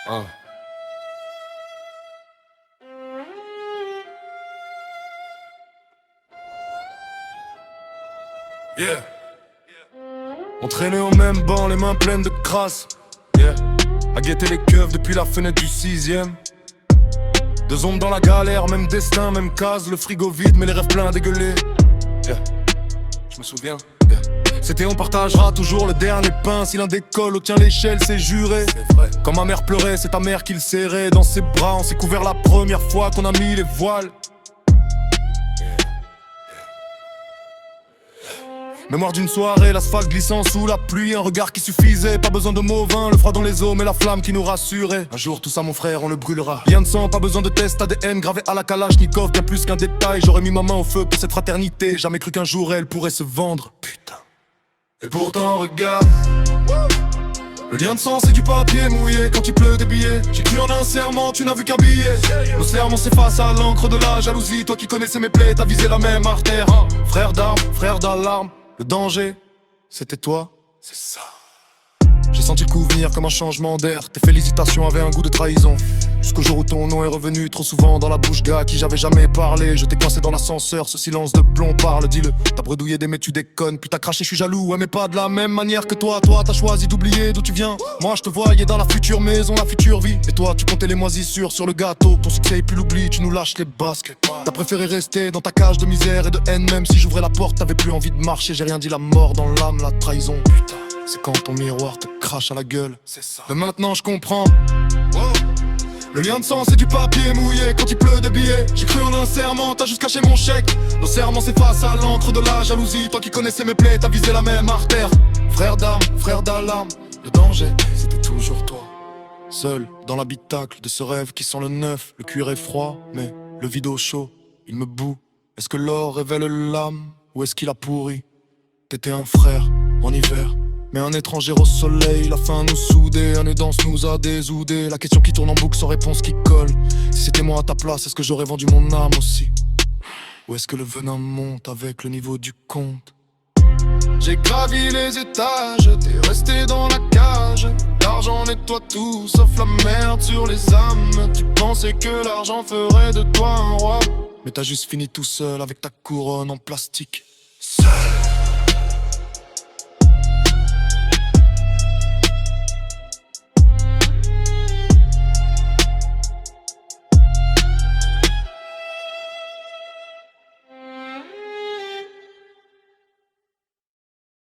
Hein. Yeah. On traînait au même banc, les mains pleines de crasse. Yeah. À guetter les keufs depuis la fenêtre du 6ème. Deux ombres dans la galère, même destin, même case. Le frigo vide, mais les rêves pleins dégueulés. Yeah. Je me souviens. Yeah. C'était on partagera toujours le dernier pain. Si l'un décolle, on tient l'échelle, c'est juré. C'est vrai. Quand ma mère pleurait, c'est ta mère qui le serrait dans ses bras. On s'est couvert la première fois qu'on a mis les voiles. Mémoire d'une soirée, l'asphalte glissant sous la pluie. Un regard qui suffisait, pas besoin de mots vains. Le froid dans les os, mais la flamme qui nous rassurait. Un jour tout ça mon frère, on le brûlera. Rien de sang, pas besoin de test ADN gravé à la Kalachnikov. Bien plus qu'un détail, j'aurais mis ma main au feu pour cette fraternité. Jamais cru qu'un jour elle pourrait se vendre. Putain. Et pourtant regarde, le lien de sang c'est du papier mouillé. Quand il pleut des billets, j'ai cru en un serment, tu n'as vu qu'un billet. Nos serments s'effacent à l'encre de la jalousie. Toi qui connaissais mes plaies, t'as visé la même artère. Frère d'armes, frère d'alarme. Le danger, c'était toi, c'est ça. J'ai senti le coup venir comme un changement d'air. Tes félicitations avaient un goût de trahison. Jusqu'au jour où ton nom est revenu trop souvent dans la bouche gars à qui j'avais jamais parlé. Je t'ai coincé dans l'ascenseur, ce silence de plomb parle, dis-le. T'as bredouillé des mais tu déconnes, puis t'as craché, je suis jaloux. Ouais mais pas de la même manière que toi. Toi t'as choisi d'oublier d'où tu viens. Moi je te voyais dans la future maison, la future vie. Et toi tu comptais les moisissures sur le gâteau. Ton succès et puis l'oubli, tu nous lâches les basques. T'as préféré rester dans ta cage de misère et de haine. Même si j'ouvrais la porte, t'avais plus envie de marcher. J'ai rien dit, la mort dans l'âme, la trahison. Putain, c'est quand ton miroir te crache à la gueule. C'est ça. Mais maintenant je comprends. Wow. Le lien de sang c'est du papier mouillé. Quand il pleut des billets, j'ai cru en un serment, t'as juste caché mon chèque. Nos serments s'effacent à l'encre de la jalousie. Toi qui connaissais mes plaies, t'as visé la même artère. Frère d'armes, frère d'alarme. Le danger, c'était toujours toi. Seul dans l'habitacle de ce rêve qui sent le neuf. Le cuir est froid, mais le vide au chaud, il me boue. Est-ce que l'or révèle l'âme ou est-ce qu'il a pourri? T'étais un frère en hiver, mais un étranger au soleil. La faim nous soudait, un danse nous a désoudés. La question qui tourne en boucle sans réponse qui colle. Si c'était moi à ta place, est-ce que j'aurais vendu mon âme aussi? Ou est-ce que le venin monte avec le niveau du compte? J'ai gravi les étages, t'es resté dans la cage. L'argent nettoie tout, sauf la merde sur les âmes. Tu pensais que l'argent ferait de toi un roi, mais t'as juste fini tout seul avec ta couronne en plastique. Seul.